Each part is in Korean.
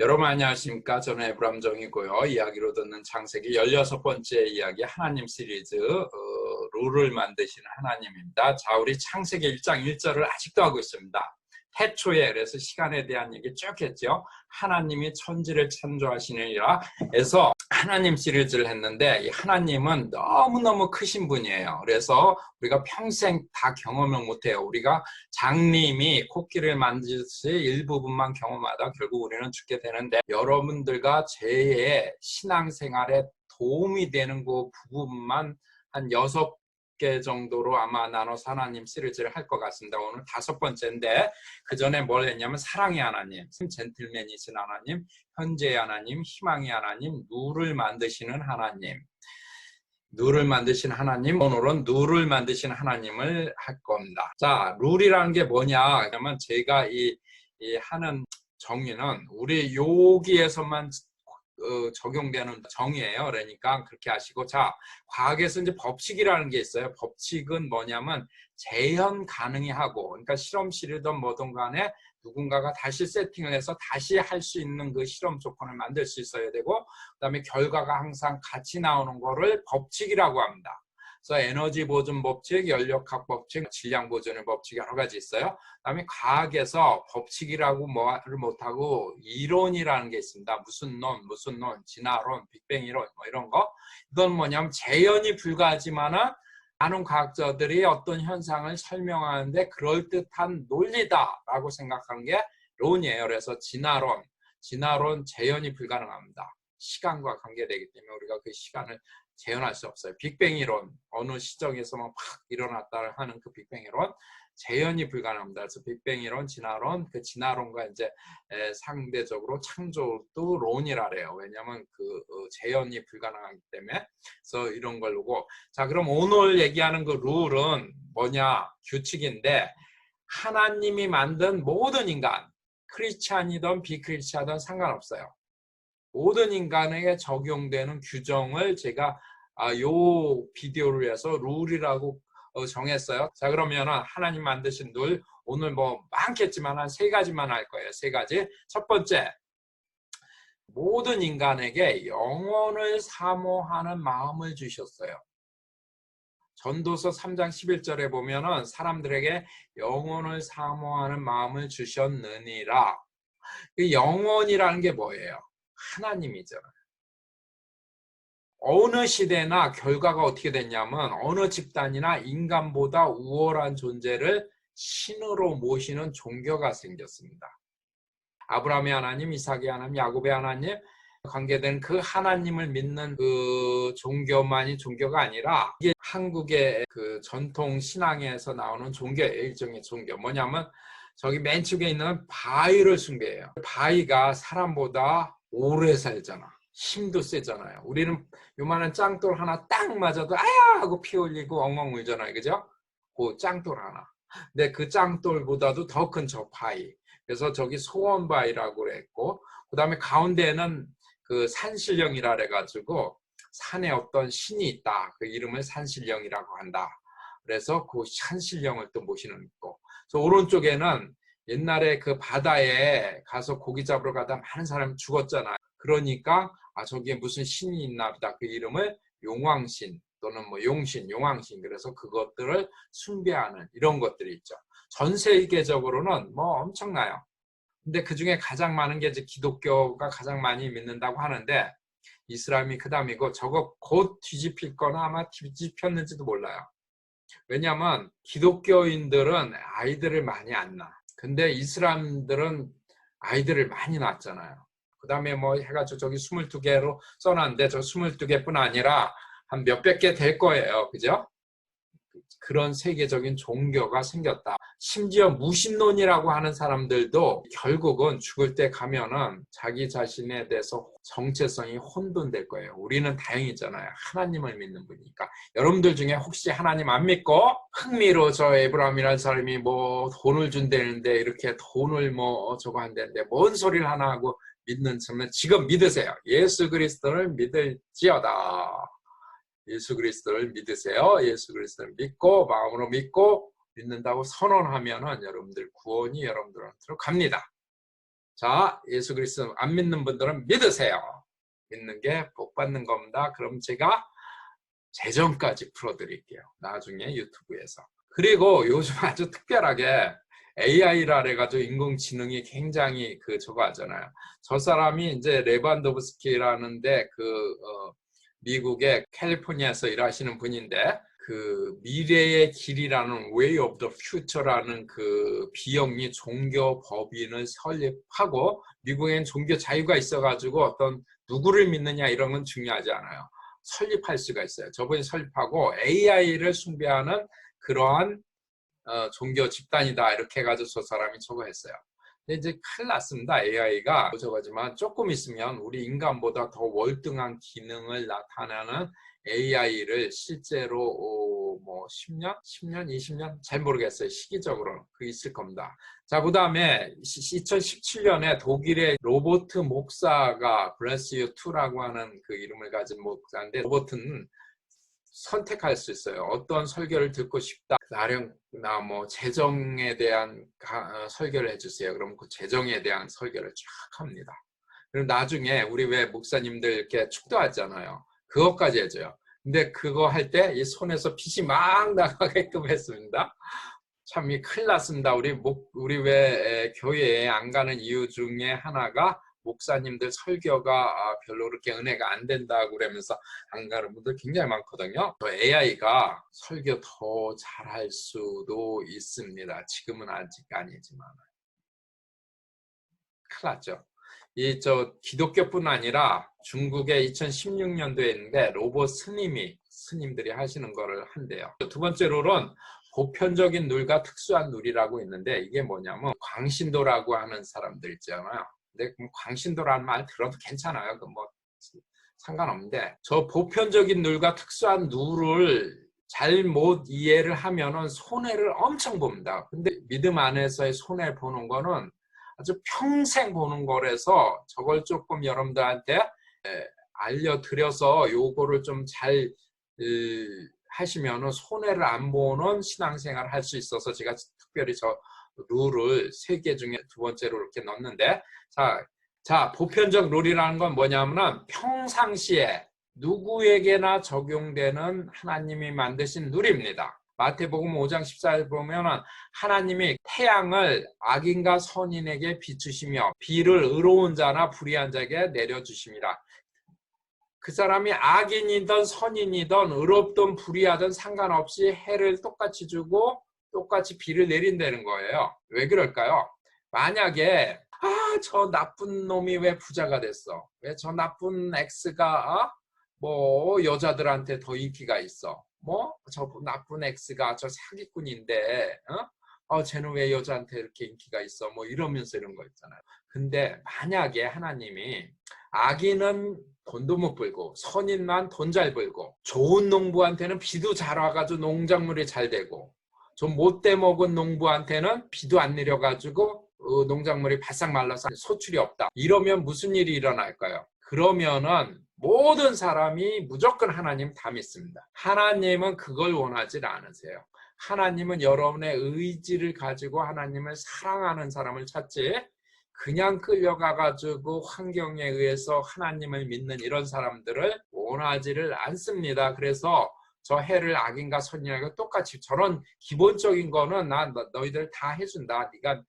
여러분 안녕하십니까? 저는 에브람정이고요. 이야기로 듣는 창세기 16번째 이야기 하나님 시리즈 룰을 만드시는 하나님입니다. 자, 우리 창세기 1장 1절을 아직도 하고 있습니다. 태초에, 그래서 시간에 대한 얘기 쭉 했죠. 하나님이 천지를 창조하시느니라 해서 하나님 시리즈를 했는데, 이 하나님은 너무너무 크신 분이에요. 그래서 우리가 평생 다 경험을 못해요. 우리가 장님이 코끼리를 만지듯이 일부분만 경험하다 결국 우리는 죽게 되는데, 여러분들과 제 신앙생활에 도움이 되는 그 부분만 한 6개 정도로 아마 나눠서 하나님 시리즈를 할 것 같습니다. 오늘 5번째인데, 그 전에 뭘 했냐면 사랑의 하나님, 젠틀맨이신 하나님, 현재의 하나님, 희망의 하나님, 누를 만드시는 하나님, 누를 만드신 하나님, 오늘은 누를 만드신 하나님을 할 겁니다. 자, 룰이라는 게 뭐냐? 그러면 제가 이 하는 정의는 우리 여기에서만 적용되는 정의예요. 그러니까 그렇게 하시고, 자, 과학에서 이제 법칙이라는 게 있어요. 법칙은 뭐냐면 재현 가능히 하고, 그러니까 실험실이든 뭐든 간에 누군가가 다시 세팅을 해서 다시 할 수 있는 그 실험 조건을 만들 수 있어야 되고, 그 다음에 결과가 항상 같이 나오는 거를 법칙이라고 합니다. 그래서 에너지 보존 법칙, 연력학 법칙, 질량 보존의 법칙 여러 가지 있어요. 그다음에 과학에서 법칙이라고 뭐를 못하고 이론이라는 게 있습니다. 무슨 론, 진화론, 빅뱅 이론 뭐 이런 거. 이건 뭐냐면 재현이 불가하지만은 많은 과학자들이 어떤 현상을 설명하는데 그럴듯한 논리다라고 생각하는 게 론이에요. 그래서 진화론 재현이 불가능합니다. 시간과 관계되기 때문에 우리가 그 시간을 재현할 수 없어요. 빅뱅 이론, 어느 시점에서만 팍 일어났다 하는 그 빅뱅 이론, 재현이 불가능합니다. 그래서 빅뱅 이론, 진화론, 그 진화론과 이제 상대적으로 창조도 론이라 그래요. 왜냐하면 그 재현이 불가능하기 때문에. 그래서 이런 걸로고. 자, 그럼 오늘 얘기하는 그 룰은 뭐냐? 규칙인데, 하나님이 만든 모든 인간, 크리스찬이든 비크리스찬이든 상관없어요. 모든 인간에게 적용되는 규정을 제가 요 비디오를 해서 룰이라고 정했어요. 자, 그러면 하나님 만드신 룰, 오늘 뭐 많겠지만 한 3가지만 할 거예요. 3가지. 첫 번째, 모든 인간에게 영혼을 사모하는 마음을 주셨어요. 전도서 3장 11절에 보면은 사람들에게 영혼을 사모하는 마음을 주셨느니라. 그 영혼이라는 게 뭐예요? 하나님이잖아요. 어느 시대나 결과가 어떻게 됐냐면 어느 집단이나 인간보다 우월한 존재를 신으로 모시는 종교가 생겼습니다. 아브라함의 하나님, 이삭의 하나님, 야곱의 하나님 관계된 그 하나님을 믿는 그 종교만이 종교가 아니라, 이게 한국의 그 전통 신앙에서 나오는 종교의 일종의 종교. 뭐냐면 저기 맨 축에 있는 바위를 숭배해요. 바위가 사람보다 오래 살잖아. 힘도 세잖아요. 우리는 요만한 짱돌 하나 딱 맞아도 아야 하고 피 흘리고 엉엉 울잖아요. 그죠? 그 짱돌 하나. 근데 그 짱돌보다도 더 큰 저 바위. 그래서 저기 소원바위라고 그랬고, 그 다음에 가운데에는 그 산신령이라 그래가지고 산에 어떤 신이 있다. 그 이름을 산신령이라고 한다. 그래서 그 산신령을 또 모시는 거. 그래서 오른쪽에는 옛날에 그 바다에 가서 고기 잡으러 가다 많은 사람이 죽었잖아요. 그러니까 저기에 무슨 신이 있나 보다. 그 이름을 용왕신 또는 뭐 용신, 용왕신. 그래서 그것들을 숭배하는 이런 것들이 있죠. 전 세계적으로는 뭐 엄청나요. 근데 그 중에 가장 많은 게 이제 기독교가 가장 많이 믿는다고 하는데, 이슬람이 그 다음이고, 저거 곧 뒤집힐 거나 아마 뒤집혔는지도 몰라요. 왜냐하면 기독교인들은 아이들을 많이 안 낳아. 근데 이슬람들은 아이들을 많이 낳았잖아요. 그 다음에 뭐 해가지고 저기 22개로 써놨는데, 저 22개뿐 아니라 한 몇백 개 될 거예요. 그죠? 그런 세계적인 종교가 생겼다. 심지어 무신론이라고 하는 사람들도 결국은 죽을 때 가면은 자기 자신에 대해서 정체성이 혼돈될 거예요. 우리는 다행이잖아요. 하나님을 믿는 분이니까. 여러분들 중에 혹시 하나님 안 믿고 흥미로 저 에브라임이라는 사람이 뭐 돈을 준다는데 이렇게 돈을 뭐 저거 한다는데 뭔 소리를 하나 하고 믿는 점은 지금 믿으세요. 예수 그리스도를 믿을지어다. 예수 그리스도를 믿으세요. 예수 그리스도를 믿고 마음으로 믿고 믿는다고 선언하면은 여러분들 구원이 여러분들한테로 갑니다. 자, 예수 그리스도 안 믿는 분들은 믿으세요. 믿는 게 복 받는 겁니다. 그럼 제가 재정까지 풀어드릴게요. 나중에 유튜브에서. 그리고 요즘 아주 특별하게 AI라 해가지고 인공지능이 굉장히 저거 하잖아요. 저 사람이 이제 레반도브스키라는데 미국의 캘리포니아에서 일하시는 분인데 미래의 길이라는 Way of the Future라는 비영리 종교 법인을 설립하고 미국엔 종교 자유가 있어가지고 어떤 누구를 믿느냐 이런 건 중요하지 않아요. 설립할 수가 있어요. 저분이 설립하고 AI를 숭배하는 그러한 종교 집단이다 이렇게 해가지고 저 사람이 저거 했어요. 근데 이제 큰일 났습니다. AI가 저거지만 조금 있으면 우리 인간보다 더 월등한 기능을 나타내는 AI를 실제로 뭐 10년, 20년 잘 모르겠어요. 시기적으로 있을 겁니다. 자, 그 다음에 2017년에 독일의 로버트 목사가 Bless You To라고 하는 이름을 가진 목사인데 로버트는 선택할 수 있어요. 어떤 설교를 듣고 싶다. 나 뭐 재정에 대한 설교를 해주세요. 그럼 그 재정에 대한 설교를 쫙 합니다. 그럼 나중에 우리 왜 목사님들 이렇게 축도하잖아요. 그것까지 해줘요. 근데 그거 할 때 이 손에서 빛이 막 나가게끔 했습니다. 참 큰일 났습니다. 우리 왜 교회에 안 가는 이유 중에 하나가 목사님들 설교가 별로 그렇게 은혜가 안 된다고 그러면서 안 가는 분들 굉장히 많거든요. 또 AI가 설교 더 잘할 수도 있습니다. 지금은 아직 아니지만. 큰일 났죠. 기독교뿐 아니라 중국의 2016년도에 있는데 로봇 스님들이 하시는 거를 한대요. 두 번째로는 보편적인 룰과 특수한 룰이라고 있는데 이게 뭐냐면 광신도라고 하는 사람들 있잖아요. 근데 광신도라는 말 들어도 괜찮아요. 뭐 상관없는데 저 보편적인 룰과 특수한 룰을 잘못 이해를 하면은 손해를 엄청 봅니다. 근데 믿음 안에서의 손해 보는 거는 아주 평생 보는 거라서 저걸 조금 여러분들한테 알려드려서 요거를 좀 잘 하시면은 손해를 안 보는 신앙생활을 할 수 있어서 제가 특별히 저 룰을 3개 중에 두 번째로 이렇게 넣었는데 자, 보편적 룰이라는 건 뭐냐면은 평상시에 누구에게나 적용되는 하나님이 만드신 룰입니다. 마태복음 5장 14절 보면은 하나님이 태양을 악인과 선인에게 비추시며 비를 의로운 자나 불의한 자에게 내려주심이라. 그 사람이 악인이든 선인이든 의롭든 불의하든 상관없이 해를 똑같이 주고 똑같이 비를 내린다는 거예요. 왜 그럴까요? 만약에 저 나쁜 놈이 왜 부자가 됐어? 왜 저 나쁜 X가 뭐 여자들한테 더 인기가 있어? 뭐 저 나쁜 X가 저 사기꾼인데 쟤는 왜 여자한테 이렇게 인기가 있어? 뭐 이러면서 이런 거 있잖아요. 근데 만약에 하나님이 악인은 돈도 못 벌고 선인만 돈 잘 벌고 좋은 농부한테는 비도 잘 와가지고 농작물이 잘 되고 좀 못돼 먹은 농부한테는 비도 안 내려가지고 농작물이 바싹 말라서 소출이 없다. 이러면 무슨 일이 일어날까요? 그러면은 모든 사람이 무조건 하나님 다 믿습니다. 하나님은 그걸 원하지 않으세요. 하나님은 여러분의 의지를 가지고 하나님을 사랑하는 사람을 찾지 그냥 끌려가가지고 환경에 의해서 하나님을 믿는 이런 사람들을 원하지를 않습니다. 그래서 저 해를 악인과 선인과 똑같이 저런 기본적인 거는 너희들 다 해준다. 네가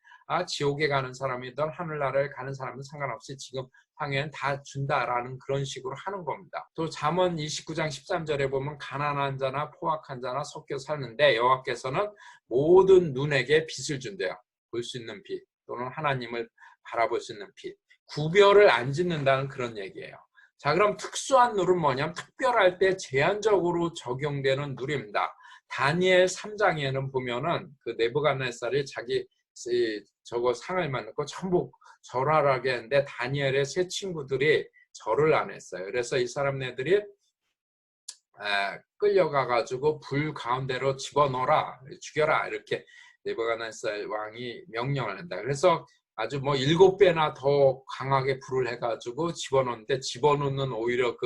지옥에 가는 사람이든 하늘나라에 가는 사람은 상관없이 지금 당연 다 준다라는 그런 식으로 하는 겁니다. 또 잠언 29장 13절에 보면 가난한 자나 포악한 자나 섞여 사는데 여호와께서는 모든 눈에게 빛을 준대요. 볼 수 있는 빛 또는 하나님을 바라볼 수 있는 빛. 구별을 안 짓는다는 그런 얘기예요. 자, 그럼 특수한 룰은 뭐냐면 특별할 때 제한적으로 적용되는 룰입니다. 다니엘 3장에는 보면은 네부갓네살이 자기 저거 상을 만들고 전부 절하라게 했는데 다니엘의 세 친구들이 절을 안 했어요. 그래서 이 사람네들이 끌려가가지고 불 가운데로 집어넣어라, 죽여라 이렇게 네부갓네살 왕이 명령을 한다. 그래서 아주 뭐 7배나 더 강하게 불을 해가지고 집어넣는데 집어넣는 오히려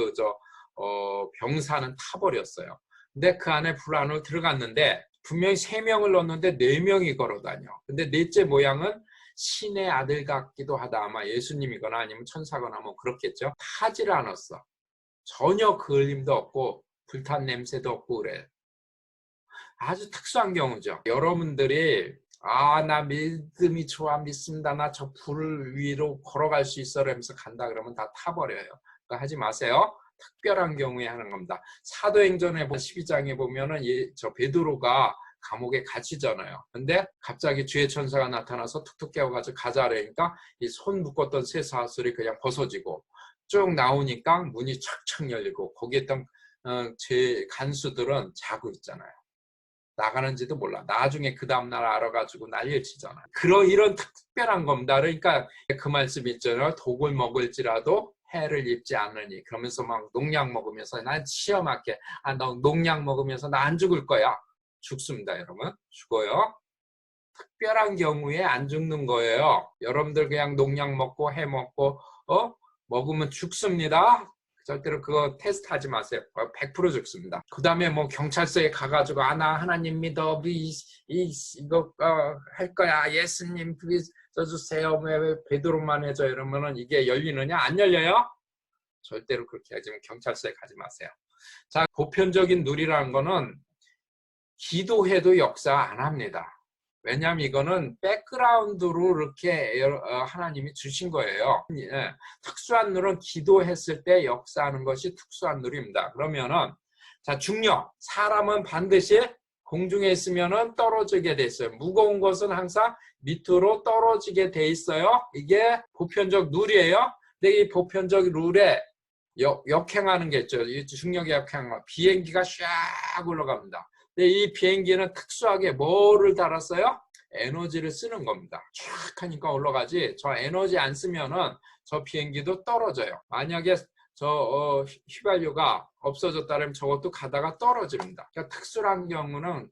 병사는 타버렸어요. 근데 그 안에 불 안으로 들어갔는데 분명히 3명을 넣었는데 4명이 걸어다녀. 근데 넷째 모양은 신의 아들 같기도 하다. 아마 예수님이거나 아니면 천사거나 뭐 그렇겠죠. 타질 않았어. 전혀 그을림도 없고 불탄 냄새도 없고 그래. 아주 특수한 경우죠. 여러분들이 나 믿음이 좋아, 믿습니다. 나 저 불 위로 걸어갈 수 있어 라면서 간다 그러면 다 타버려요. 그러니까 하지 마세요. 특별한 경우에 하는 겁니다. 사도행전에 12장에 보면은 저 베드로가 감옥에 갇히잖아요. 근데 갑자기 주의 천사가 나타나서 툭툭 깨워가지고 가자라니까 이 손 묶었던 쇠 사슬이 그냥 벗어지고 쭉 나오니까 문이 척척 열리고 거기에 있던 제 간수들은 자고 있잖아요. 나가는지도 몰라. 나중에 그 다음날 알아가지고 난리를 치잖아. 이런 특별한 겁니다. 그러니까 그 말씀 있잖아요. 독을 먹을지라도 해를 입지 않으니. 그러면서 막 농약 먹으면서 난 시험할게. 너 농약 먹으면서 나 안 죽을 거야. 죽습니다, 여러분. 죽어요. 특별한 경우에 안 죽는 거예요. 여러분들 그냥 농약 먹고 해 먹고 먹으면 죽습니다. 절대로 그거 테스트하지 마세요. 100% 죽습니다. 그 다음에 뭐 경찰서에 가가지고 나 하나님 믿어 이거 할 거야. 예수님 믿어주세요. 왜 베드로만 해줘 이러면은 이게 열리느냐? 안 열려요? 절대로 그렇게 하지 마. 경찰서에 가지 마세요. 자, 보편적인 누리라는 거는 기도해도 역사 안 합니다. 왜냐하면 이거는 백그라운드로 이렇게 하나님이 주신 거예요. 특수한 누리는 기도했을 때 역사하는 것이 특수한 누리입니다. 그러면은 자, 중력. 사람은 반드시 공중에 있으면은 떨어지게 돼 있어요. 무거운 것은 항상 밑으로 떨어지게 돼 있어요. 이게 보편적 룰이에요. 근데 이 보편적 룰에 역행하는 게 있죠. 이 중력의 역행하는 거. 비행기가 샥 올라갑니다. 근데 이 비행기는 특수하게 뭐를 달았어요? 에너지를 쓰는 겁니다. 쫙 하니까 올라가지. 저 에너지 안 쓰면은 저 비행기도 떨어져요. 만약에 저 휘발유가 없어졌다면 저것도 가다가 떨어집니다. 그러니까 특수한 경우는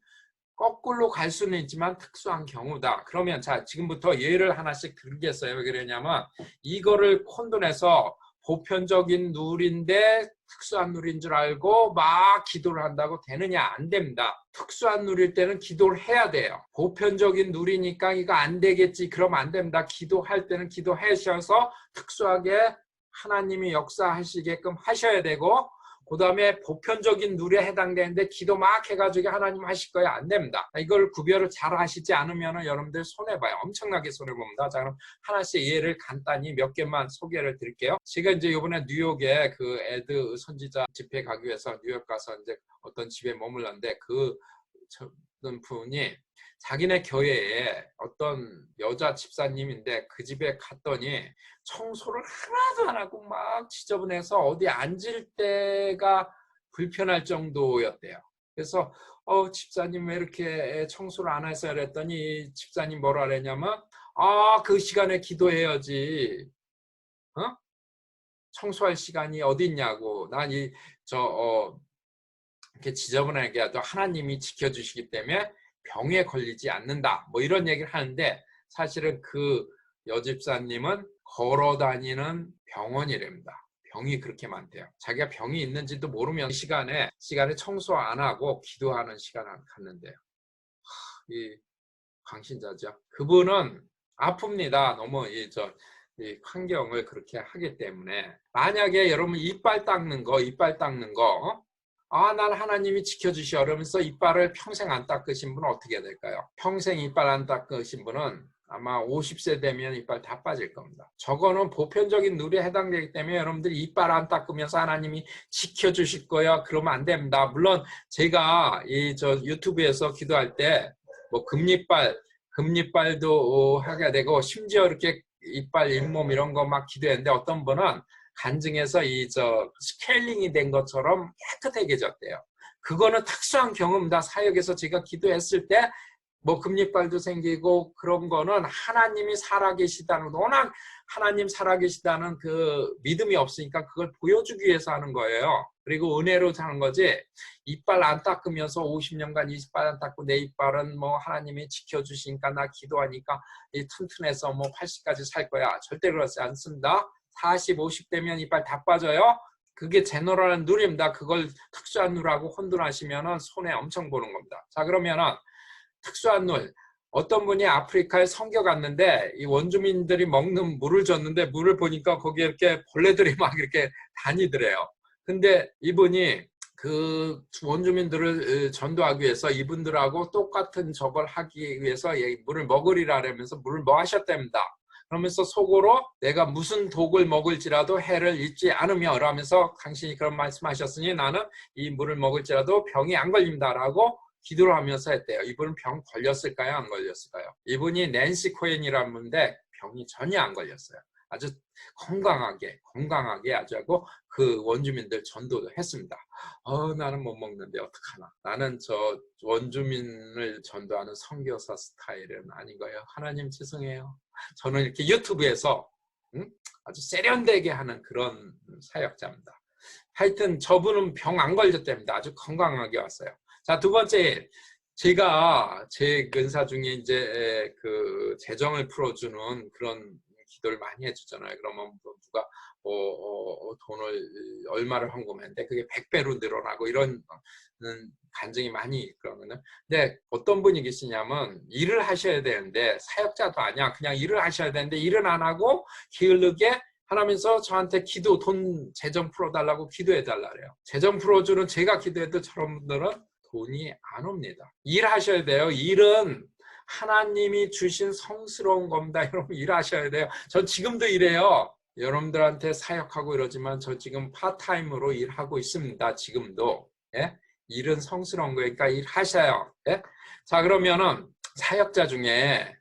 거꾸로 갈 수는 있지만 특수한 경우다. 그러면 자, 지금부터 예를 하나씩 들겠어요. 왜 그러냐면 이거를 혼돈해서 보편적인 룰인데 특수한 룰인 줄 알고 막 기도를 한다고 되느냐? 안 됩니다. 특수한 룰일 때는 기도를 해야 돼요. 보편적인 룰이니까 이거 안 되겠지. 그러면 안 됩니다. 기도할 때는 기도하셔서 특수하게 하나님이 역사하시게끔 하셔야 되고 그 다음에 보편적인 룰에 해당되는데 기도 막 해가지고 하나님 하실 거야? 안 됩니다. 이걸 구별을 잘 하시지 않으면 여러분들 손해봐요. 엄청나게 손해봅니다. 자, 그럼 하나씩 예를 간단히 몇 개만 소개를 드릴게요. 제가 이제 이번에 뉴욕에 그 에드 선지자 집회 가기 위해서 뉴욕 가서 이제 어떤 집에 머물렀는데 그 분이 자기네 교회에 어떤 여자 집사님인데 그 집에 갔더니 청소를 하나도 안 하고 막 지저분해서 어디 앉을 때가 불편할 정도였대요. 그래서 집사님 왜 이렇게 청소를 안 해서 그랬더니 집사님 뭐라 그랬냐면 그 시간에 기도해야지. 청소할 시간이 어디 있냐고. 난 이렇게 지저분하게 해도 하나님이 지켜주시기 때문에 병에 걸리지 않는다. 뭐 이런 얘기를 하는데 사실은 그 여집사님은 걸어 다니는 병원이랍니다. 병이 그렇게 많대요. 자기가 병이 있는지도 모르면 시간에 청소 안 하고 기도하는 시간을 갖는데요. 이 광신자죠. 그분은 아픕니다. 너무 이 환경을 그렇게 하기 때문에 만약에 여러분 이빨 닦는 거 난 하나님이 지켜주시오 이러면서 이빨을 평생 안 닦으신 분은 어떻게 될까요? 평생 이빨 안 닦으신 분은 아마 50세 되면 이빨 다 빠질 겁니다. 저거는 보편적인 룰에 해당되기 때문에 여러분들이 이빨 안 닦으면서 하나님이 지켜주실 거야 그러면 안 됩니다. 물론 제가 유튜브에서 기도할 때 뭐 금리빨도 하게 되고 심지어 이렇게 이빨 잇몸 이런 거 막 기도했는데 어떤 분은 간증해서 스케일링이 된 것처럼 깨끗해졌대요. 그거는 특수한 경험이다. 사역에서 제가 기도했을 때 뭐 금리빨도 생기고 그런 거는 하나님이 살아계시다는 워낙 하나님 살아계시다는 그 믿음이 없으니까 그걸 보여주기 위해서 하는 거예요. 그리고 은혜로 하는 거지 이빨 안 닦으면서 50년간 이빨 안 닦고 내 이빨은 뭐 하나님이 지켜주시니까 나 기도하니까 튼튼해서 뭐 80까지 살 거야. 절대 그렇지 않습니다. 40, 50 되면 이빨 다 빠져요. 그게 제너럴한 룰입니다. 그걸 특수한 룰하고 혼돈하시면 손해 엄청 보는 겁니다. 자, 그러면은 특수한 룰. 어떤 분이 아프리카에 선교 갔는데 이 원주민들이 먹는 물을 줬는데 물을 보니까 거기에 이렇게 벌레들이 막 이렇게 다니더래요. 근데 이분이 그 원주민들을 전도하기 위해서 이분들하고 똑같은 저걸 하기 위해서 물을 먹으리라 하면서 물을 뭐 하셨답니다. 그러면서 속으로 내가 무슨 독을 먹을지라도 해를 잊지 않으며 라면서 당신이 그런 말씀하셨으니 나는 이 물을 먹을지라도 병이 안 걸린다라고 기도를 하면서 했대요. 이분은 병 걸렸을까요? 안 걸렸을까요? 이분이 낸시 코엔이라는 분인데 병이 전혀 안 걸렸어요. 아주 건강하게 아주 하고 그 원주민들 전도도 했습니다. 나는 못 먹는데 어떡하나. 나는 저 원주민을 전도하는 선교사 스타일은 아닌 거예요. 하나님 죄송해요. 저는 이렇게 유튜브에서 아주 세련되게 하는 그런 사역자입니다. 하여튼 저분은 병 안 걸렸답니다. 아주 건강하게 왔어요. 자, 두 번째, 제가 제 은사 중에 이제 그 재정을 풀어주는 그런 기도를 많이 해주잖아요. 그러면 누가 돈을 얼마를 헌금했는데 그게 100배로 늘어나고 이런 간증이 많이 있거든요. 근데 어떤 분이 계시냐면 일을 하셔야 되는데 사역자도 아니야. 그냥 일을 하셔야 되는데 일은 안 하고 게을르게 하면서 저한테 돈 재정 풀어달라고 기도해달라 그래요. 재정 풀어주는 제가 기도해도 저런 분들은 돈이 안 옵니다. 일하셔야 돼요. 일은 하나님이 주신 성스러운 겁니다. 여러분 일하셔야 돼요. 전 지금도 일해요. 여러분들한테 사역하고 이러지만 저 지금 파트타임으로 일하고 있습니다. 지금도. 예? 일은 성스러운 거니까 일하셔요. 예? 자, 그러면은 사역자 중에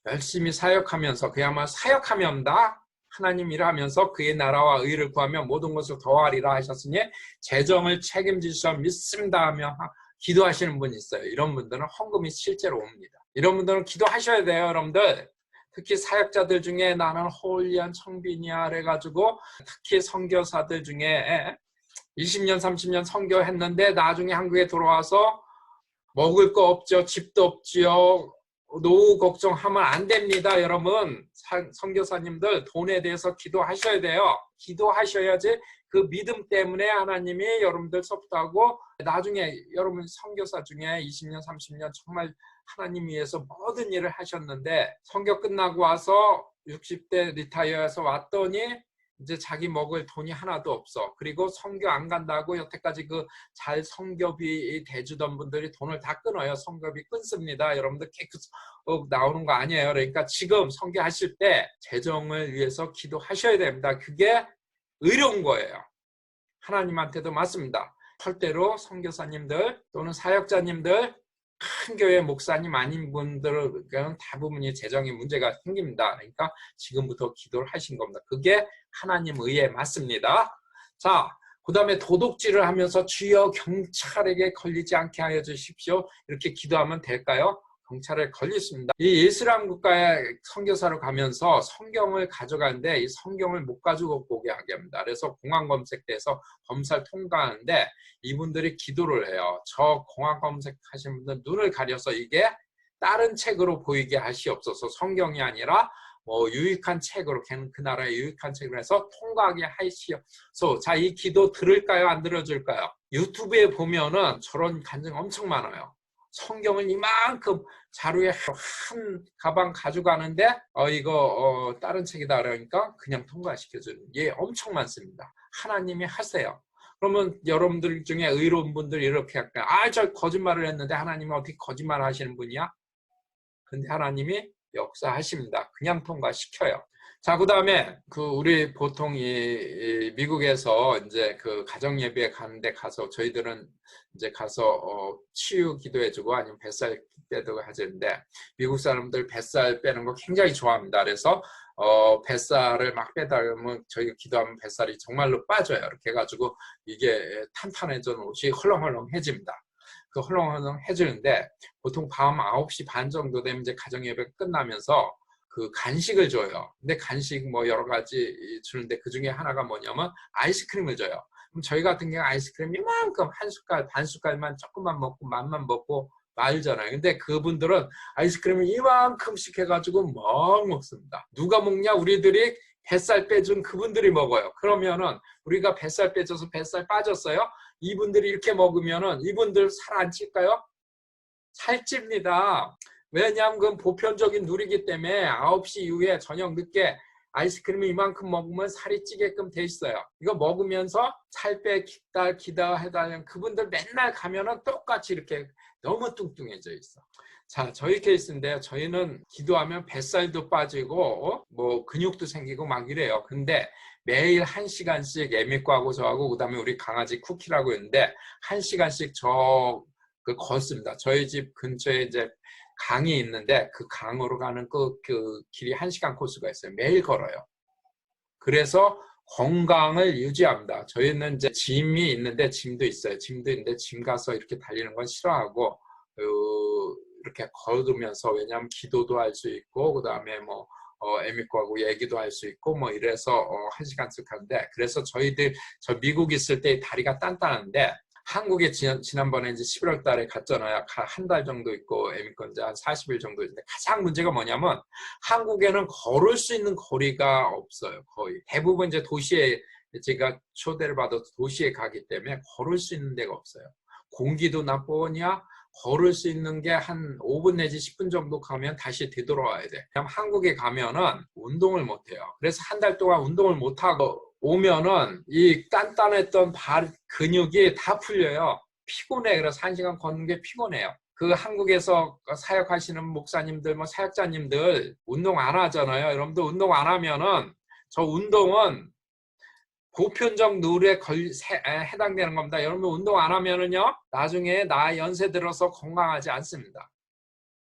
열심히 사역하면서 그야말로 사역하면 다 하나님 일하면서 그의 나라와 의를 구하며 모든 것을 더하리라 하셨으니 재정을 책임지셔 믿습니다 하며 기도하시는 분이 있어요. 이런 분들은 헌금이 실제로 옵니다. 이런 분들은 기도하셔야 돼요. 여러분들. 특히 사역자들 중에 나는 홀리한 청빈이야 그래가지고 특히 선교사들 중에 20년 30년 선교했는데 나중에 한국에 돌아와서 먹을 거 없죠. 집도 없지요. 노후 걱정하면 안 됩니다. 여러분 선교사님들 돈에 대해서 기도하셔야 돼요. 기도하셔야지 그 믿음 때문에 하나님이 여러분들 서포트하고 나중에 여러분 선교사 중에 20년 30년 정말 하나님 위해서 모든 일을 하셨는데 선교 끝나고 와서 60대 리타이어해서 왔더니 이제 자기 먹을 돈이 하나도 없어. 그리고 선교 안 간다고 여태까지 그 잘 선교비 대주던 분들이 돈을 다 끊어요. 선교비 끊습니다. 여러분들 계속 나오는 거 아니에요. 그러니까 지금 선교하실 때 재정을 위해서 기도하셔야 됩니다. 그게 의로운 거예요. 하나님한테도 맞습니다. 절대로 선교사님들 또는 사역자님들 큰 교회 목사님 아닌 분들은 대부분이 재정에 문제가 생깁니다. 그러니까 지금부터 기도를 하신 겁니다. 그게 하나님 의에 맞습니다. 자, 그 다음에 도둑질을 하면서 주여 경찰에게 걸리지 않게 하여 주십시오. 이렇게 기도하면 될까요? 경찰에 걸렸습니다. 이 이슬람 국가에 선교사로 가면서 성경을 가져가는데 이 성경을 못 가지고 보게 하게 합니다. 그래서 공항 검색대에서 검사를 통과하는데 이분들이 기도를 해요. 저 공항 검색하신 분들 눈을 가려서 이게 다른 책으로 보이게 하시옵소서. 성경이 아니라 뭐 유익한 책으로 그 나라의 유익한 책으로 해서 통과하게 하시옵소서. 자, 이 기도 들을까요? 안 들어줄까요? 유튜브에 보면은 저런 간증 엄청 많아요. 성경을 이만큼 자루에 한 가방 가져가는데 이거 다른 책이다 그러니까 그냥 통과시켜주는 예 엄청 많습니다. 하나님이 하세요. 그러면 여러분들 중에 의로운 분들이 이렇게 할까요? 저 거짓말을 했는데 하나님은 어떻게 거짓말 하시는 분이야? 근데 하나님이 역사하십니다. 그냥 통과시켜요. 자, 그 다음에 우리 보통 이 미국에서 이제 그 가정 예배에 가는데 가서 저희들은 이제 가서 치유 기도해주고 아니면 뱃살 빼도 하는데 미국 사람들 뱃살 빼는 거 굉장히 좋아합니다. 그래서 뱃살을 막 빼다 보면 저희가 기도하면 뱃살이 정말로 빠져요. 이렇게 해가지고 이게 탄탄해져 옷이 헐렁헐렁해집니다. 그 헐렁헐렁 해지는데 보통 밤 9시 반 정도 되면 이제 가정 예배 끝나면서 그 간식을 줘요. 근데 간식 뭐 여러 가지 주는데 그 중에 하나가 뭐냐면 아이스크림을 줘요. 그럼 저희 같은 경우 아이스크림 이만큼 한 숟갈 반 숟갈만 조금만 먹고 맛만 먹고 말잖아요. 근데 그분들은 아이스크림을 이만큼씩 해가지고 막 먹습니다. 누가 먹냐? 우리들이 뱃살 빼준 그분들이 먹어요. 그러면은 우리가 뱃살 빼줘서 뱃살 빠졌어요. 이분들이 이렇게 먹으면은 이분들 살 안 찔까요? 살찝니다. 왜냐하면 그건 보편적인 룰이기 때문에 9시 이후에 저녁 늦게 아이스크림을 이만큼 먹으면 살이 찌게끔 돼 있어요. 이거 먹으면서 살 빼 기다 해달라는 그분들 맨날 가면은 똑같이 이렇게 너무 뚱뚱해져 있어. 자, 저희 케이스인데 저희는 기도하면 뱃살도 빠지고 뭐 근육도 생기고 막 이래요. 근데 매일 1시간씩 애미과하고 저하고 그다음에 우리 강아지 쿠키라고 있는데 1시간씩 그 걷습니다. 저희 집 근처에 이제 강이 있는데 그 강으로 가는 그 길이 1시간 코스가 있어요. 매일 걸어요. 그래서 건강을 유지합니다. 저희는 이제 짐이 있는데 짐도 있어요. 짐도 있는데 짐 가서 이렇게 달리는 건 싫어하고 이렇게 걸으면서 왜냐하면 기도도 할 수 있고 그 다음에 뭐 애미과하고 얘기도 할 수 있고 뭐 이래서 1시간씩 하는데 그래서 저 미국 있을 때 다리가 단단한데 한국에 지난번에 이제 11월 달에 갔잖아요. 한 달 정도 있고 애미과 이제 한 40일 정도 있는데 가장 문제가 뭐냐면 한국에는 걸을 수 있는 거리가 없어요. 거의 대부분 이제 도시에 제가 초대를 받아서 도시에 가기 때문에 걸을 수 있는 데가 없어요. 공기도 나쁘냐 걸을 수 있는 게 한 5분 내지 10분 정도 가면 다시 되돌아와야 돼. 그냥 한국에 가면은 운동을 못 해요. 그래서 한 달 동안 운동을 못 하고 오면은 이 단단했던 발 근육이 다 풀려요. 피곤해. 그래서 1시간 걷는 게 피곤해요. 그 한국에서 사역하시는 목사님들, 뭐 사역자님들 운동 안 하잖아요. 여러분들 운동 안 하면은 저 운동은 보편적 룰에 해당되는 겁니다. 여러분 운동 안 하면은요 나중에 나 연세 들어서 건강하지 않습니다.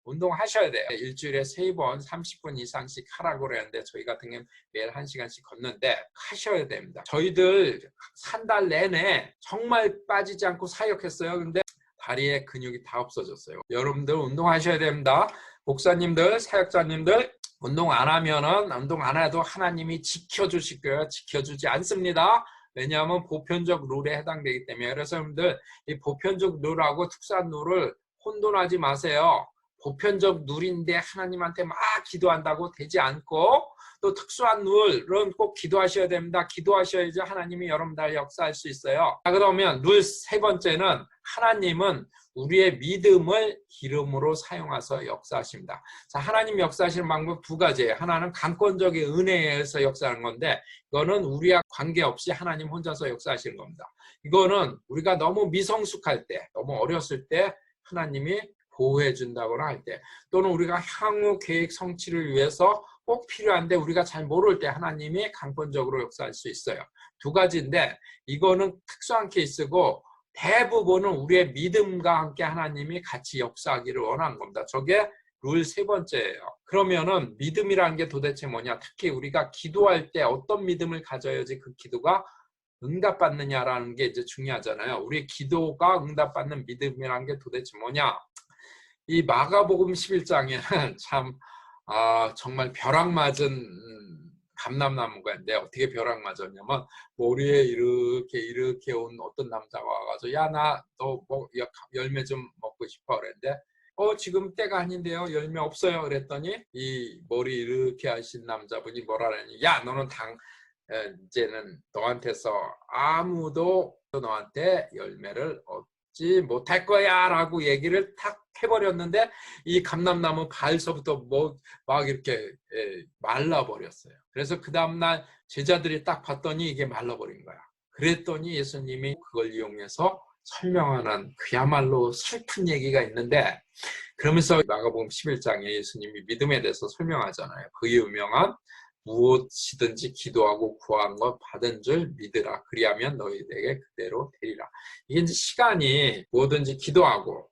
운동하셔야 돼요. 일주일에 3번 30분 이상씩 하라고 그랬는데 저희 같은 경우는 매일 1시간씩 걷는데 하셔야 됩니다. 저희들 한 달 내내 정말 빠지지 않고 사역했어요. 근데 다리에 근육이 다 없어졌어요. 여러분들 운동하셔야 됩니다. 목사님들, 사역자님들 운동 안 하면은 운동 안 해도 하나님이 지켜주실 거예요. 지켜주지 않습니다. 왜냐하면 보편적 룰에 해당되기 때문에. 그래서 여러분들 이 보편적 룰하고 특수한 룰을 혼돈하지 마세요. 보편적 룰인데 하나님한테 막 기도한다고 되지 않고 또 특수한 룰은 꼭 기도하셔야 됩니다. 기도하셔야지 하나님이 여러분들 역사할 수 있어요. 자, 그러면 룰 3번째는 하나님은 우리의 믿음을 기름으로 사용해서 역사하십니다. 자, 하나님 역사하시는 방법 2가지예요. 하나는 강권적인 은혜에 의해서 역사하는 건데 이거는 우리와 관계없이 하나님 혼자서 역사하시는 겁니다. 이거는 우리가 너무 미성숙할 때, 너무 어렸을 때 하나님이 보호해 준다거나 할 때 또는 우리가 향후 계획 성취를 위해서 꼭 필요한데 우리가 잘 모를 때 하나님이 강권적으로 역사할 수 있어요. 2가지인데 이거는 특수한 케이스고 대부분은 우리의 믿음과 함께 하나님이 같이 역사하기를 원하는 겁니다. 저게 룰 3번째예요. 그러면은 믿음이라는 게 도대체 뭐냐? 특히 우리가 기도할 때 어떤 믿음을 가져야지 그 기도가 응답받느냐라는 게 이제 중요하잖아요. 우리 기도가 응답받는 믿음이라는 게 도대체 뭐냐? 이 마가복음 11장에는 참 정말 벼락 맞은 감람나무가 있는데 어떻게 벼락 맞았냐면 머리에 이렇게 온 어떤 남자가 와가지고 야 나 너 뭐 열매 좀 먹고 싶어 그랬는데 지금 때가 아닌데요 열매 없어요 그랬더니 이 머리 이렇게 하신 남자분이 뭐라 그러니 야 너는 이제는 너한테서 아무도 너한테 열매를 얻지 못할 거야 라고 얘기를 탁 해버렸는데 이 감람나무 발서부터 막 이렇게 말라버렸어요. 그래서 그 다음날 제자들이 딱 봤더니 이게 말라버린 거야. 그랬더니 예수님이 그걸 이용해서 설명하는 그야말로 슬픈 얘기가 있는데 그러면서 마가복음 11장에 예수님이 믿음에 대해서 설명하잖아요. 그 유명한 무엇이든지 기도하고 구한 것 받은 줄 믿으라. 그리하면 너희에게 그대로 되리라. 이게 이제 시간이 뭐든지 기도하고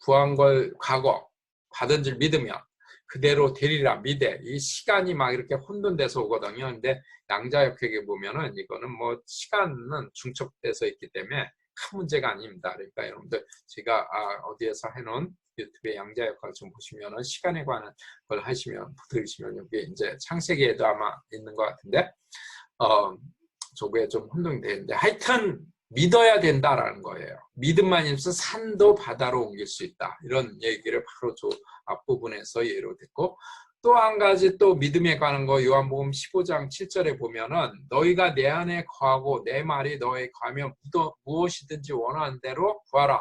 구한 걸 과거 받은 줄 믿으면 그대로 되리라 믿에 이 시간이 막 이렇게 혼돈돼서 오거든요. 근데 양자역학에 보면은 이거는 뭐 시간은 중첩돼서 있기 때문에 큰 문제가 아닙니다. 그러니까 여러분들 제가 어디에서 해놓은 유튜브의 양자역학을 좀 보시면은 시간에 관한 걸 하시면 들으시면 여기 이제 창세기에도 아마 있는 것 같은데 저거에 좀 혼동이 되는데 하여튼 믿어야 된다라는 거예요. 믿음만 있으면 산도 바다로 옮길 수 있다. 이런 얘기를 바로 저 앞부분에서 예로 듣고 또 한 가지 또 믿음에 관한 거 요한복음 15장 7절에 보면은 너희가 내 안에 거하고 내 말이 너에 거하면 무엇이든지 원하는 대로 구하라.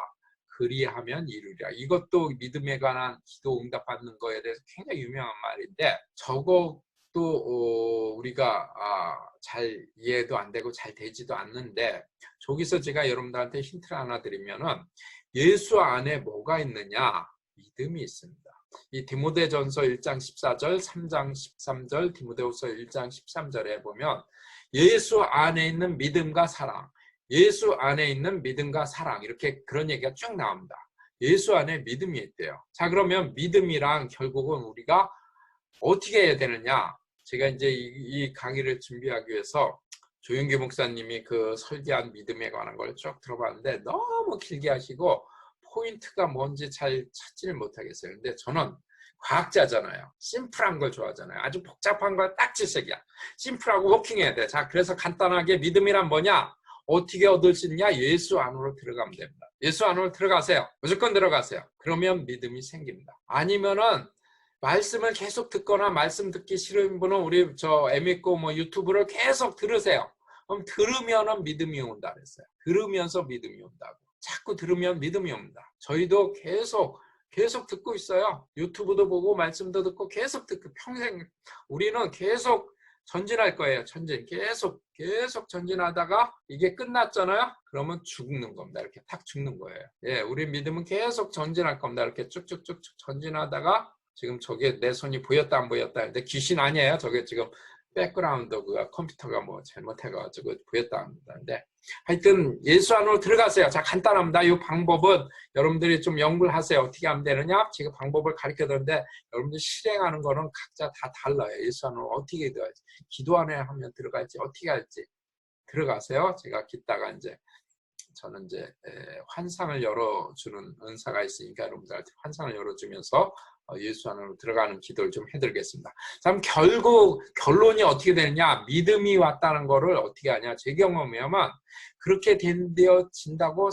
그리하면 이루리라. 이것도 믿음에 관한 기도 응답받는 거에 대해서 굉장히 유명한 말인데 저것도 우리가 잘 이해도 안 되고 잘 되지도 않는데 저기서 제가 여러분들한테 힌트를 하나 드리면은 예수 안에 뭐가 있느냐? 믿음이 있습니다. 이 디모데전서 1장 14절, 3장 13절, 디모데후서 1장 13절에 보면 예수 안에 있는 믿음과 사랑, 예수 안에 있는 믿음과 사랑 이렇게 그런 얘기가 쭉 나옵니다. 예수 안에 믿음이 있대요. 자, 그러면 믿음이랑 결국은 우리가 어떻게 해야 되느냐? 제가 이제 이 강의를 준비하기 위해서 조영기 목사님이 그 설계한 믿음에 관한 걸 쭉 들어봤는데 너무 길게 하시고 포인트가 뭔지 잘 찾지를 못하겠어요. 근데 저는 과학자잖아요. 심플한 걸 좋아하잖아요. 아주 복잡한 걸 딱 질색이야. 심플하고 워킹해야 돼. 자, 그래서 간단하게 믿음이란 뭐냐? 어떻게 얻을 수 있냐? 예수 안으로 들어가면 됩니다. 예수 안으로 들어가세요. 무조건 들어가세요. 그러면 믿음이 생깁니다. 아니면은 말씀을 계속 듣거나 말씀 듣기 싫은 분은 우리 에미코 유튜브를 계속 들으세요. 그럼 들으면은 믿음이 온다 그랬어요. 들으면서 믿음이 온다고. 자꾸 들으면 믿음이 옵니다. 저희도 계속 듣고 있어요. 유튜브도 보고 말씀도 듣고 계속 듣고 평생 우리는 계속 전진할 거예요. 계속 전진하다가 이게 끝났잖아요. 그러면 죽는 겁니다. 이렇게 탁 죽는 거예요. 예, 우리 믿음은 계속 전진할 겁니다. 이렇게 쭉쭉쭉 전진하다가 지금 저게 내 손이 보였다 안 보였다 근데 귀신 아니에요. 저게 지금 백그라운드 컴퓨터가 잘못해가지고 보였다 합니다. 근데 하여튼 예수 안으로 들어가세요. 자, 간단합니다. 이 방법은 여러분들이 좀 연구를 하세요. 어떻게 하면 되느냐? 지금 방법을 가르쳐 드렸는데 여러분들 실행하는 거는 각자 다 달라요. 예수 안으로 어떻게 들어갈지, 기도 안에 하면 들어갈지, 어떻게 할지 들어가세요. 제가 기다가 저는 환상을 열어주는 은사가 있으니까 여러분들한테 환상을 열어주면서 예수 안으로 들어가는 기도를 좀 해드리겠습니다. 그럼 결국 결론이 어떻게 되느냐? 믿음이 왔다는 거를 어떻게 하냐? 제 경험이면 그렇게 되어진다고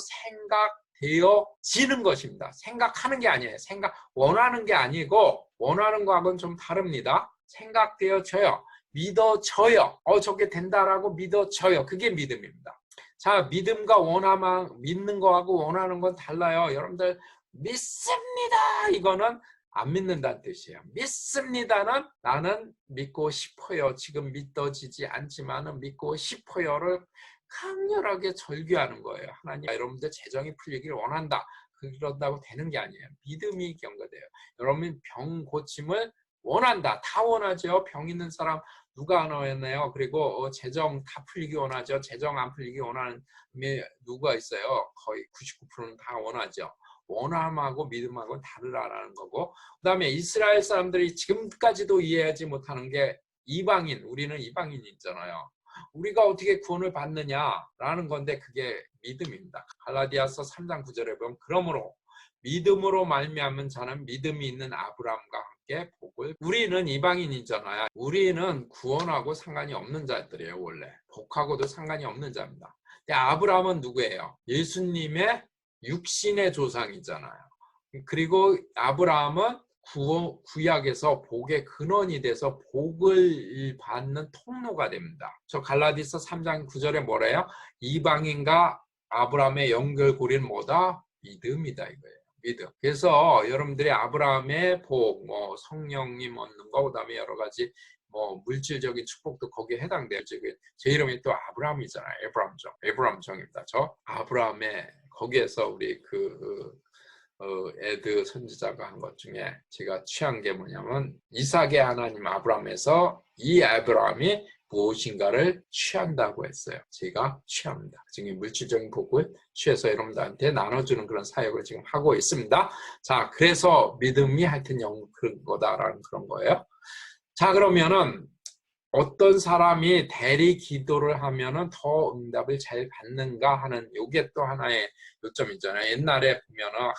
생각되어지는 것입니다. 생각하는 게 아니에요. 원하는 게 아니고 원하는 거하고는 좀 다릅니다. 생각되어져요. 믿어져요. 저게 된다라고 믿어져요. 그게 믿음입니다. 자, 믿음과 믿는 거하고 원하는 건 달라요. 여러분들 믿습니다. 이거는 안 믿는다는 뜻이에요. 믿습니다는 나는 믿고 싶어요. 지금 믿어지지 않지만은 믿고 싶어요를 강렬하게 절규하는 거예요. 하나님, 여러분들 재정이 풀리기를 원한다. 그런다고 되는 게 아니에요. 믿음이 경고돼요. 여러분 병 고침을 원한다. 다 원하죠. 병 있는 사람 누가 안 원하네요. 그리고 재정 다 풀리기 원하죠. 재정 안 풀리기 원하는 누가 있어요. 거의 99%는 다 원하죠. 원함하고 믿음하고는 다르다라는 거고, 그 다음에 이스라엘 사람들이 지금까지도 이해하지 못하는 게 이방인, 우리는 이방인이잖아요. 우리가 어떻게 구원을 받느냐라는 건데 그게 믿음입니다. 갈라디아서 3장 9절에 보면 그러므로 믿음으로 말미암은 자는 믿음이 있는 아브라함과 함께 복을, 우리는 이방인이잖아요. 우리는 구원하고 상관이 없는 자들이에요. 원래 복하고도 상관이 없는 자입니다. 근데 아브라함은 누구예요? 예수님의 육신의 조상이잖아요. 그리고 아브라함은 구약에서 복의 근원이 돼서 복을 받는 통로가 됩니다. 저 갈라디아서 3장 9절에 뭐래요? 이방인과 아브라함의 연결고리는 뭐다? 믿음이다 이거예요. 믿음. 그래서 여러분들이 아브라함의 복, 성령님 얻는 거, 그다음에 여러 가지 물질적인 축복도 거기에 해당돼요. 지금 제 이름이 또 아브라함이잖아요. 에브람정입니다. 저 아브라함의 거기에서 우리 에드 선지자가 한 것 중에 제가 취한 게 뭐냐면 이삭의 하나님 아브라함에서 이 아브라함이 무엇인가를 취한다고 했어요. 제가 취합니다. 지금 물질적인 복을 취해서 여러분들한테 나눠주는 그런 사역을 지금 하고 있습니다. 자, 그래서 믿음이 하여튼 그런 거다라는 그런 거예요. 자, 그러면은 어떤 사람이 대리 기도를 하면은 더 응답을 잘 받는가 하는 요게 또 하나의 요점이잖아요. 옛날에 보면은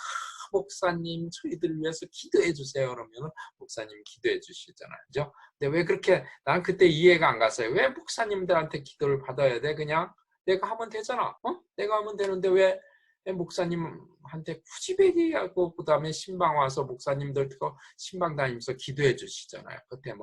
목사님 저희들 위해서 기도해 주세요 그러면은 목사님 기도해 주시잖아요. 그죠? 근데 왜 그렇게 난 그때 이해가 안 갔어요. 왜 목사님들한테 기도를 받아야 돼? 그냥 내가 하면 되잖아. 내가 하면 되는데 왜 목사님한테 굳이 배기하고 그다음에 신방 와서 목사님들 신방 다니면서 기도해 주시잖아요. 그때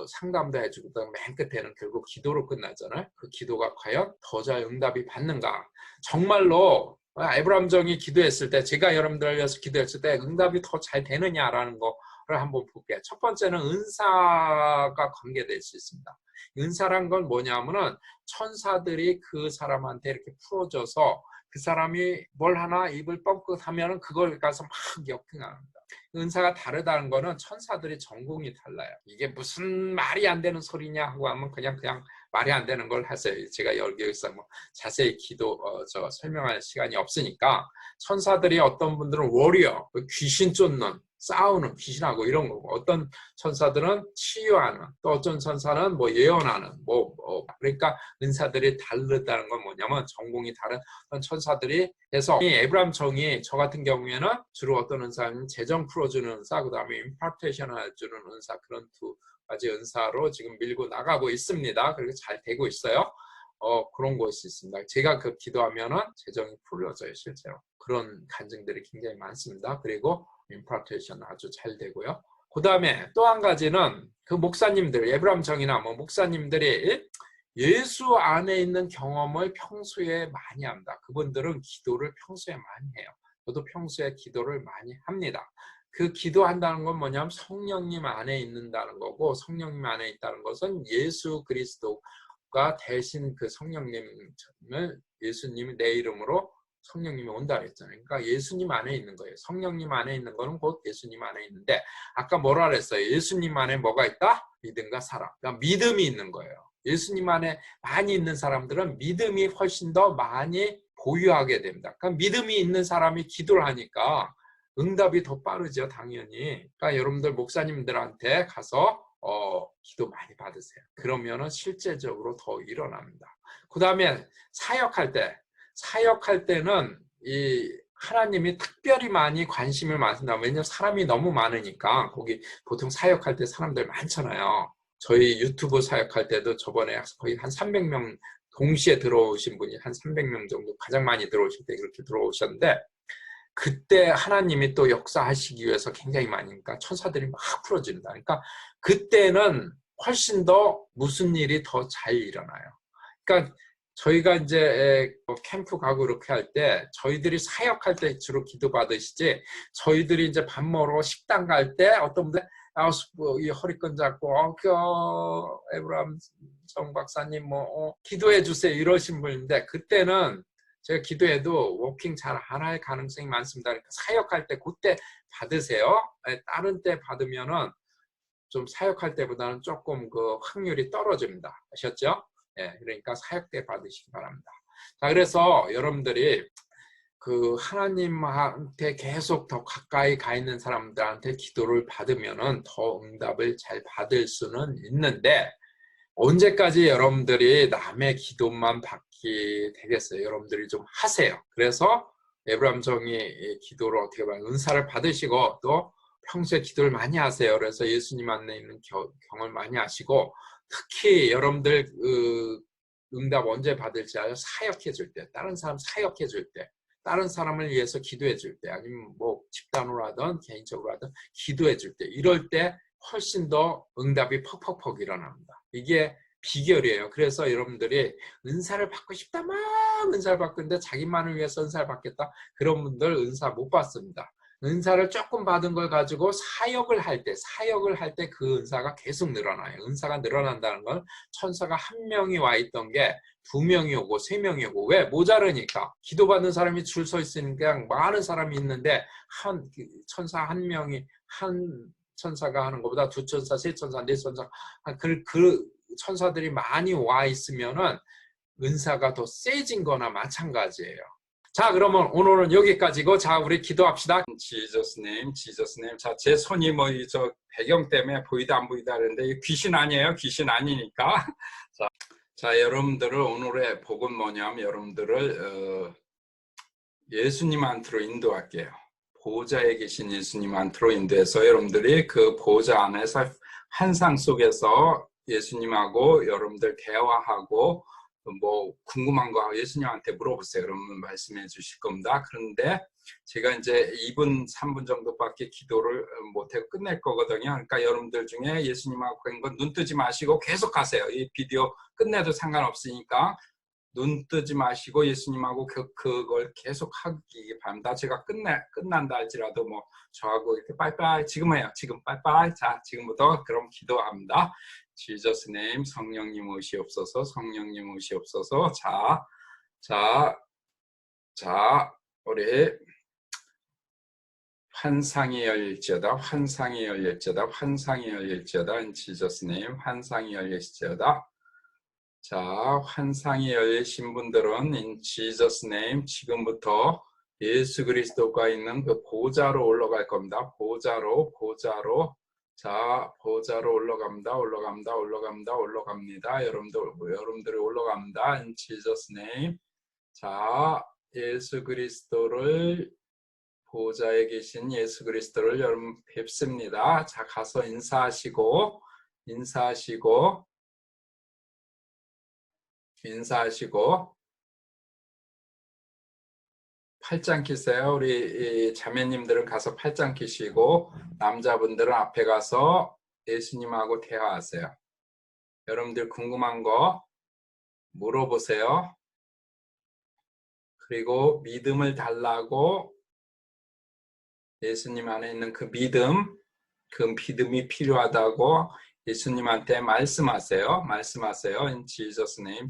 상담도 해주고 맨 끝에는 결국 기도로 끝나잖아요. 그 기도가 과연 더 잘 응답이 받는가? 정말로 에브라임 정이 기도했을 때, 제가 여러분들을 위해서 기도했을 때 응답이 더 잘 되느냐라는 거를 한번 볼게요. 첫 번째는 은사가 관계될 수 있습니다. 은사란 건 뭐냐면은 천사들이 그 사람한테 이렇게 풀어줘서 그 사람이 뭘 하나 입을 뻥끗하면은 그걸 가서 막 역행합니다. 은사가 다르다는 거는 천사들이 전공이 달라요. 이게 무슨 말이 안 되는 소리냐 하고 하면 그냥 말이 안 되는 걸 하세요. 제가 여기서 뭐 자세히 설명할 시간이 없으니까 천사들이 어떤 분들은 워리어, 귀신 쫓는, 싸우는, 귀신하고 이런 거고, 어떤 천사들은 치유하는, 또 어떤 천사는 뭐 예언하는, 그러니까 은사들이 다르다는 건 뭐냐면 전공이 다른 천사들이 해서 이 에브라임 정이 저 같은 경우에는 주로 어떤 은사는 재정 풀어주는 은사, 그 다음에 임파테이션 해주는 은사, 그런 두 가지 은사로 지금 밀고 나가고 있습니다. 그리고 잘 되고 있어요. 그런 것이 있습니다. 제가 그 기도하면은 재정이 풀려져요, 실제로. 그런 간증들이 굉장히 많습니다. 그리고 임파테이션 아주 잘 되고요. 그 다음에 또 한 가지는 그 목사님들, 에브라임 정이나 뭐 목사님들이 예수 안에 있는 경험을 평소에 많이 합니다. 그분들은 기도를 평소에 많이 해요. 저도 평소에 기도를 많이 합니다. 그 기도한다는 건 뭐냐면 성령님 안에 있는다는 거고, 성령님 안에 있다는 것은 예수 그리스도가 대신 그 성령님을, 예수님이 내 이름으로 성령님이 온다 그랬잖아요. 그러니까 예수님 안에 있는 거예요. 성령님 안에 있는 거는 곧 예수님 안에 있는데, 아까 뭐라 그랬어요? 예수님 안에 뭐가 있다? 믿음과 사랑. 그러니까 믿음이 있는 거예요. 예수님 안에 많이 있는 사람들은 믿음이 훨씬 더 많이 보유하게 됩니다. 그러니까 믿음이 있는 사람이 기도를 하니까 응답이 더 빠르죠, 당연히. 그러니까 여러분들 목사님들한테 가서 기도 많이 받으세요. 그러면은 실제적으로 더 일어납니다. 그 다음에 사역할 때는 이 하나님이 특별히 많이 관심을 많습니다. 왜냐하면 사람이 너무 많으니까. 거기 보통 사역할 때 사람들 많잖아요. 저희 유튜브 사역할 때도 저번에 거의 한 300명 동시에 들어오신 분이 한 300명 정도, 가장 많이 들어오실 때 그렇게 들어오셨는데, 그때 하나님이 또 역사하시기 위해서 굉장히 많으니까 천사들이 막 풀어진다. 그러니까 그때는 훨씬 더 무슨 일이 더 잘 일어나요. 그러니까 저희가 이제 캠프 가고 이렇게 할 때 저희들이 사역할 때 주로 기도 받으시지, 저희들이 이제 밥 먹으러 식당 갈 때 어떤 분들 이 허리끈 잡고 에브라임 정 박사님 기도해 주세요 이러신 분인데, 그때는 제가 기도해도 워킹 잘 안 할 가능성이 많습니다. 그러니까 사역할 때 그때 받으세요. 다른 때 받으면은 좀 사역할 때보다는 조금 그 확률이 떨어집니다. 아셨죠? 그러니까 사역 때 받으시기 바랍니다. 자, 그래서 여러분들이 그 하나님한테 계속 더 가까이 가 있는 사람들한테 기도를 받으면은 더 응답을 잘 받을 수는 있는데, 언제까지 여러분들이 남의 기도만 받게 되겠어요? 여러분들이 좀 하세요. 그래서 에브라임 정이 기도를 어떻게 보면 은사를 받으시고 또 평소에 기도를 많이 하세요. 그래서 예수님 안에 있는 경험을 많이 하시고, 특히 여러분들 응답 언제 받을지 알아요? 사역해 줄 때, 다른 사람 사역해 줄 때, 다른 사람을 위해서 기도해 줄 때, 아니면 뭐 집단으로 하든 개인적으로 하든 기도해 줄 때, 이럴 때 훨씬 더 응답이 퍽퍽퍽 일어납니다. 이게 비결이에요. 그래서 여러분들이 은사를 받고 싶다, 막 은사를 받고 있는데 자기만을 위해서 은사를 받겠다, 그런 분들 은사 못 받습니다. 은사를 조금 받은 걸 가지고 사역을 할 때 그 은사가 계속 늘어나요. 은사가 늘어난다는 건 천사가 한 명이 와 있던 게 2명이 오고 3명이 오고, 왜? 모자르니까. 기도받는 사람이 줄 서 있으니까 많은 사람이 있는데 한 천사 한 명이, 한 천사가 하는 것보다 2천사, 3천사, 4천사, 그 천사들이 많이 와 있으면은 은사가 더 세진 거나 마찬가지예요. 자, 그러면 오늘은 여기까지고, 자, 우리 기도합시다. 지저스님. 자, 제 손이 저 배경 때문에 보이다 안 보이다 하는데 귀신 아니에요. 귀신 아니니까. 자, 여러분들을 오늘의 복은 뭐냐면 여러분들을 예수님 안으로 인도할게요. 보호자에 계신 예수님 안으로 인도해서 여러분들이 그 보호자 안에서 환상 속에서 예수님하고 여러분들 대화하고, 뭐 궁금한 거 예수님한테 물어보세요. 그러면 말씀해 주실 겁니다. 그런데 제가 이제 2분, 3분 정도밖에 기도를 못하고 끝낼 거거든요. 그러니까 여러분들 중에 예수님하고 그런 건 눈 뜨지 마시고 계속 하세요. 이 비디오 끝내도 상관없으니까 눈 뜨지 마시고 예수님하고 그걸 계속 하기 바랍니다. 제가 끝난다 할지라도 뭐 저하고 이렇게 빠이빠이 지금 해요. 지금 빠이빠이. 자, 지금부터 그럼 기도합니다. 지저스 네임 성령님 오시옵소서. 성령님 오시옵소서. 자, 우리 환상이 열릴지어다. 환상이 열릴지어다. 환상이 열릴지어다. In Jesus name 환상이 열릴지어다. 자, 환상이 열리신 분들은 in Jesus name 지금부터 예수 그리스도가 있는 그 보좌로 올라갈 겁니다. 보좌로. 자, 보좌로 올라갑니다. 여러분들이 올라갑니다. In Jesus name. 자, 예수 그리스도를 보좌에 계신 예수 그리스도를 여러분 뵙습니다. 자, 가서 인사하시고 팔짱 끼세요. 우리 자매님들은 가서 팔짱 끼시고 남자분들은 앞에 가서 예수님하고 대화하세요. 여러분들 궁금한 거 물어보세요. 그리고 믿음을 달라고 예수님 안에 있는 그 믿음이 필요하다고 예수님한테 말씀하세요. In Jesus name.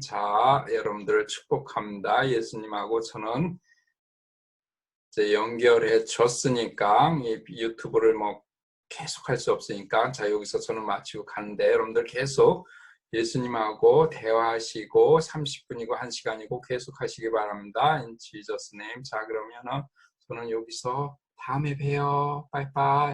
자, 여러분들을 축복합니다. 예수님하고 저는 이제 연결해 줬으니까 이 유튜브를 뭐 계속 할 수 없으니까 자, 여기서 저는 마치고 가는데 여러분들 계속 예수님하고 대화하시고 30분이고 1시간이고 계속 하시기 바랍니다. In Jesus name. 자, 그러면은 저는 여기서 다음에 봬요. 빠이빠이.